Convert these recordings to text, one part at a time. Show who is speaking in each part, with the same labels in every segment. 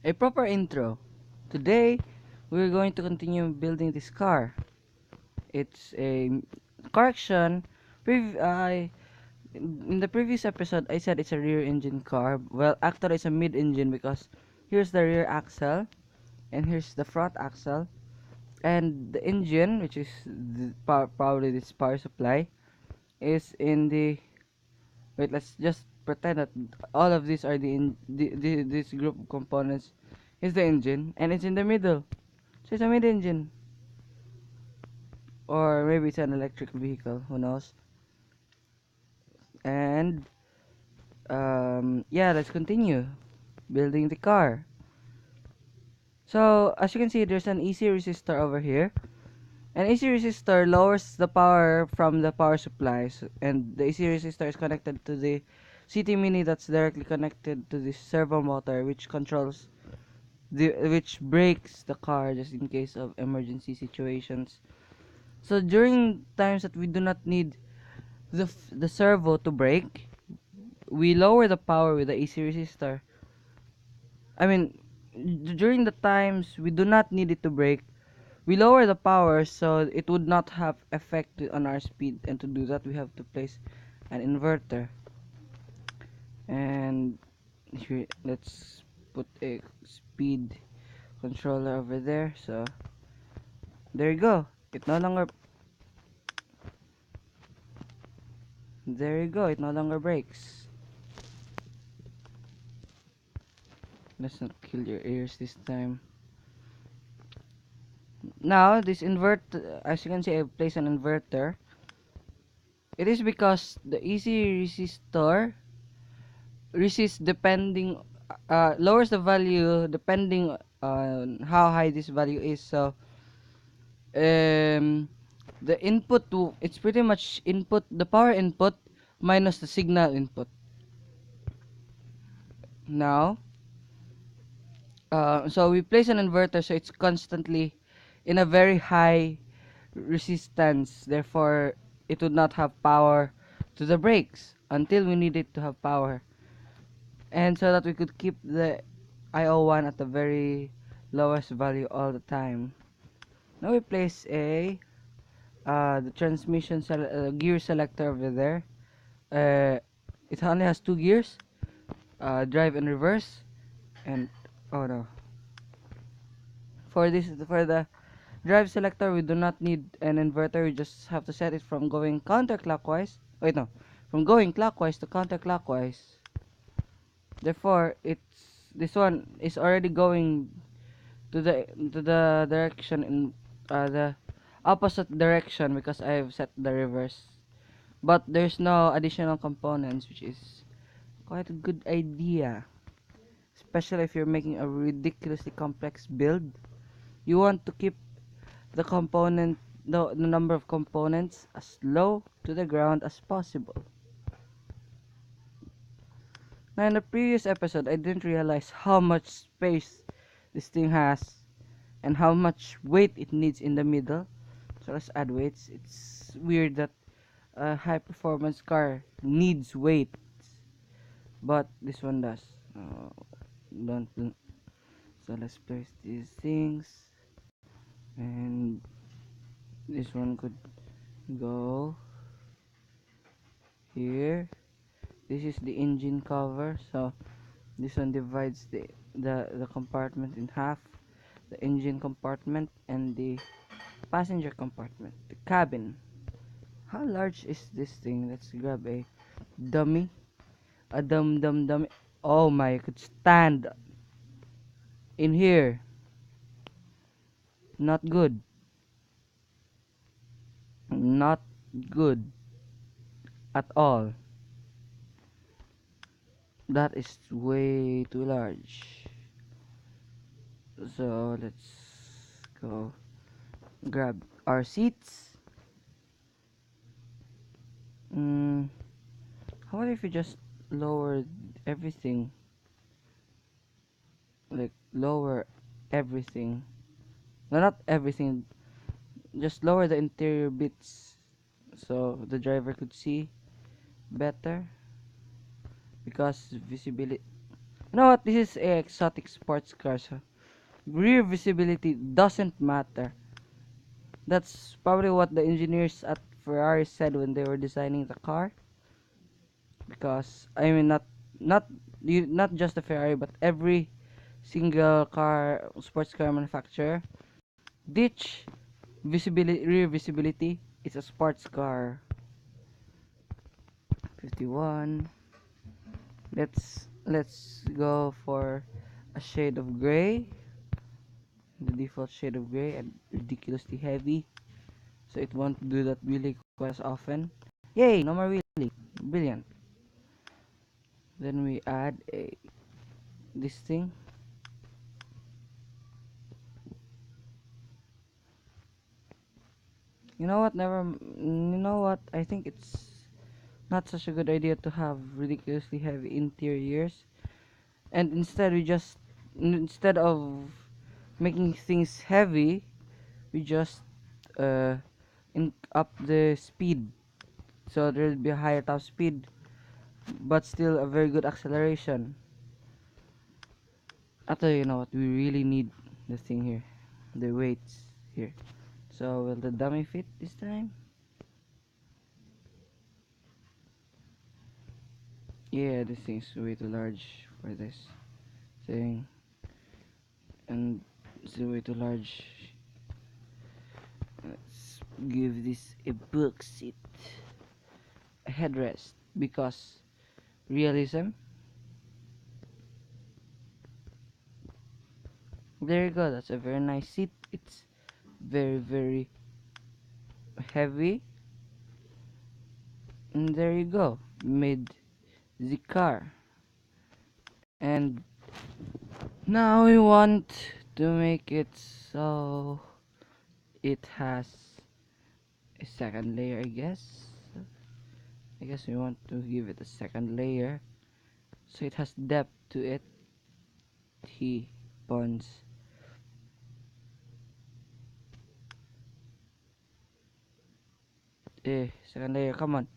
Speaker 1: A proper intro. Today, we're going to continue building this car. It's a correction. In the previous episode, I said it's a rear engine car. Well, actually, it's a mid engine because here's the rear axle and here's the front axle, and the engine, which is probably this power supply, is in the. Wait, let's just pretend that all of these are this group of components is the engine, and it's in the middle. So it's a mid engine, or maybe it's an electric vehicle. Who knows? And yeah, let's continue building the car. So as you can see, there's an AC resistor over here. An AC resistor lowers the power from the power supplies, and the AC resistor is connected to the CT Mini that's directly connected to the servo motor, which controls which brakes the car just in case of emergency situations. So during times that we do not need the servo to brake, we lower the power with the AC resistor. I mean, during the times we do not need it to brake, we lower the power so it would not have effect on our speed, and to do that we have to place an inverter. And here, let's put a speed controller over there. So there you go. It no longer There you go. It no longer breaks. Let's not kill your ears this time. Now this as you can see, I place an inverter. It is because the AC resistor lowers the value depending on how high this value is. So the input to it's pretty much the power input minus the signal input. Now so we place an inverter so it's constantly in a very high resistance, therefore it would not have power to the brakes until we need it to have power, and so that we could keep the IO1 at the very lowest value all the time. Now we place the gear selector over there. It only has two gears, drive and reverse, and oh no. For the drive selector, we do not need an inverter. We just have to set it from going counterclockwise. Wait, no, from going clockwise to counterclockwise. Therefore, this one is already going to the direction in the opposite direction because I have set the reverse. But there's no additional components, which is quite a good idea, especially if you're making a ridiculously complex build. You want to keep the number of components as low to the ground as possible. Now in the previous episode, I didn't realize how much space this thing has and how much weight it needs in the middle. So let's add weights. It's weird that a high performance car needs weight, but this one does. Don't. So let's place these things, and this one could go here. This is the engine cover, so this one divides the compartment in half: the engine compartment and the passenger compartment, the cabin. How large is this thing? Let's grab a dummy, a dummy. Oh my, I could stand in here. Not good. Not good at all. That is way too large. So let's go grab our seats. How about if we just lower everything? Like lower everything. No, not everything. Just lower the interior bits so the driver could see better, because You know what? This is a exotic sports car, so rear visibility doesn't matter. That's probably what the engineers at Ferrari said when they were designing the car. Because I mean, not just the Ferrari, but every single car sports car manufacturer ditch visibility rear visibility. It's a sports car. 51. Let's go for a shade of gray, the default shade of gray, and ridiculously heavy, so it won't do that really quite as often. Yay, no more wheelie. Brilliant. Then we add this thing. You know what, I think it's not such a good idea to have ridiculously heavy interiors, and instead of making things heavy, we just uh up the speed, so there'll be a higher top speed but still a very good acceleration. After, you know what, we really need the thing here, the weights here. So will the dummy fit this time? Yeah, this thing's way too large for this thing, and it's way too large. Let's give this a book seat, a headrest, because realism. There you go, that's a very nice seat. It's very heavy, and there you go, made the car. And now we want to make it so it has a second layer, I guess we want to give it a second layer so it has depth to it. T bonds. Second layer, come on,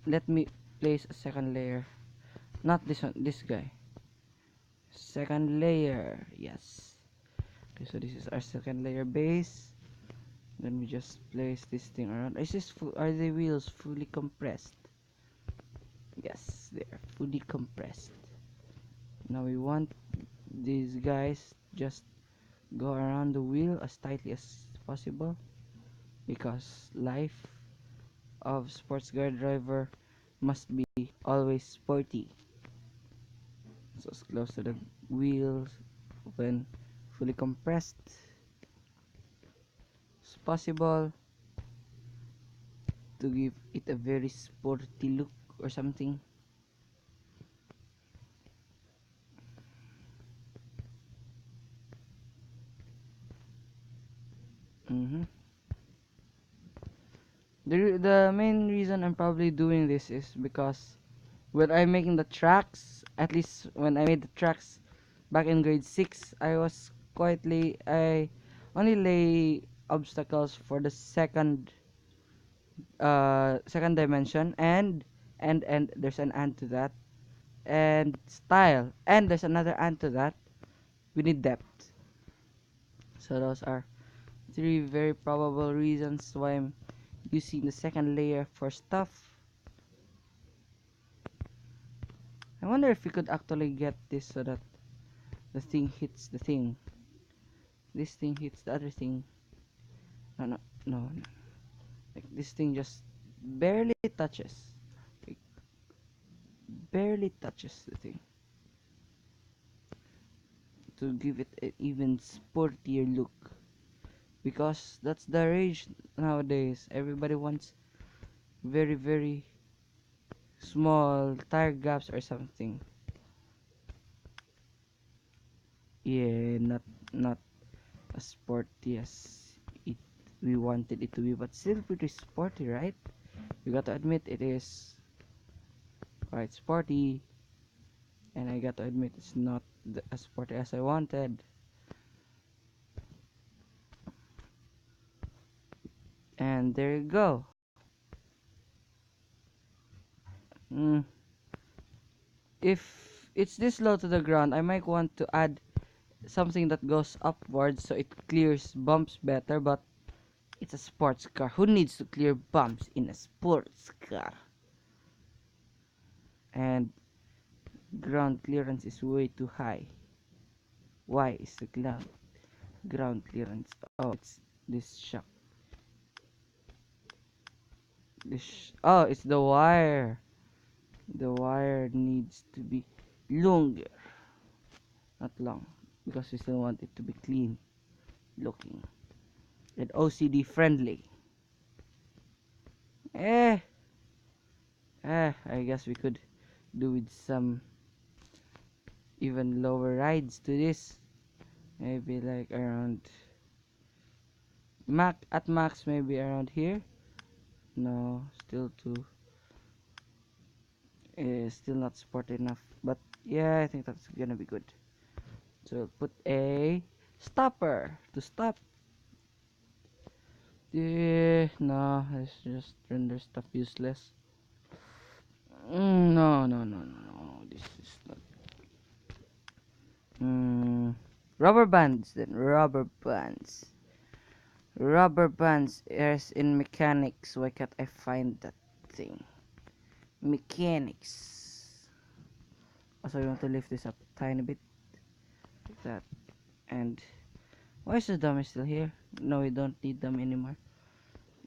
Speaker 1: let me place a second layer. Not this one, this guy. Second layer, yes. Okay, so this is our second layer base. Then we just place this thing around. Are the wheels fully compressed? Yes, they are fully compressed. Now we want these guys just go around the wheel as tightly as possible, because life of sports car driver must be always sporty. So as close to the wheels when fully compressed as possible, to give it a very sporty look or something. Mm-hmm. The main reason I'm probably doing this is because when I'm making the tracks, at least when I made the tracks back in grade 6, I only lay obstacles for the second dimension, and there's an and to that, and style, and there's another and to that. We need depth. So those are three very probable reasons why I'm using the second layer for stuff. I wonder if we could actually get this so that the thing hits the thing. This thing hits the other thing. No. Like this thing just barely touches. Like, barely touches the thing. To give it an even sportier look. Because that's the rage nowadays. Everybody wants very small tire gaps or something. Yeah, not as sporty as it we wanted it to be, but still pretty sporty, right? You got to admit it is quite sporty, and I got to admit it's not as sporty as I wanted. And there you go. mm, if it's this low to the ground, I might want to add something that goes upwards so it clears bumps better, but it's a sports car. Who needs to clear bumps in a sports car? And ground clearance is way too high. Why is the ground clearance? Oh, it's this shock. Oh, it's the wire. The wire needs to be longer, not long, because we still want it to be clean looking and OCD friendly. Eh, I guess we could do with some even lower rides to this. Maybe like around max, maybe around here. No, still too. Still not sport enough. But yeah, I think that's gonna be good. So put a stopper to stop. No, let's just render stuff useless. No. This is not. Rubber bands then. Rubber bands. Rubber bands is in mechanics. Why can't I find that thing? Mechanics. Also, we want to lift this up a tiny bit. Like that. And why is the dummy still here? No, we don't need them anymore.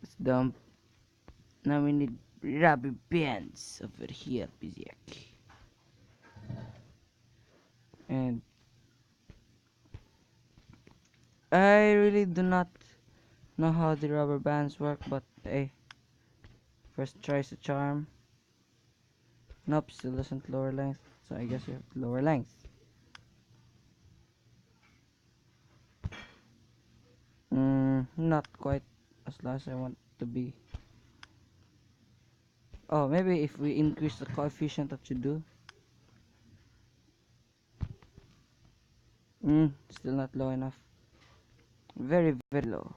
Speaker 1: It's dumb. Now we need rubber bands over here, Biziak. And I really do not know how the rubber bands work, but hey, first tries a charm. Nope, still doesn't lower length, so I guess you have to lower length. Not quite as low as I want to be. Oh, maybe if we increase the coefficient that you do. Still not low enough. Very, very low.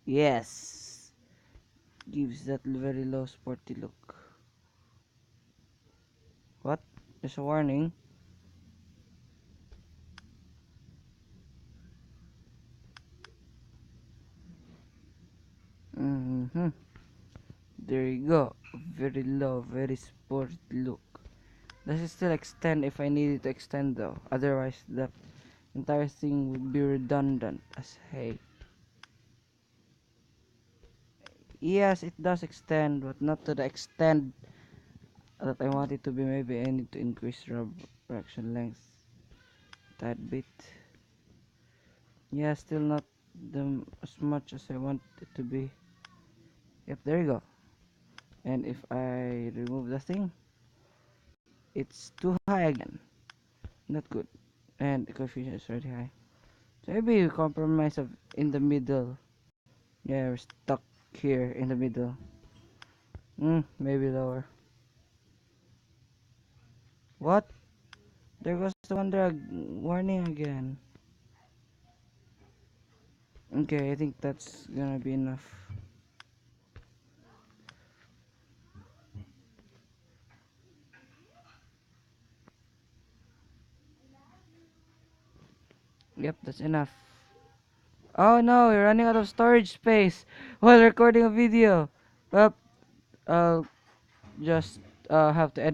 Speaker 1: Yes. Gives that very low sporty look. What? There's a warning. There you go. Very low, very sporty look. Does it still extend if I need it to extend though? Otherwise the entire thing would be redundant as hey. Yes, it does extend, but not to the extent that I want it to be. Maybe I need to increase rubber fraction length that bit. Yeah, still not as much as I want it to be. Yep, there you go. And if I remove the thing, it's too high again. Not good. And the coefficient is already high. So maybe you compromise of in the middle. Yeah, we're stuck here in the middle. Maybe lower. What? There goes the one drag warning again. Okay, I think that's gonna be enough. Yep, that's enough. Oh no, we're running out of storage space while recording a video. Well, I'll just have to edit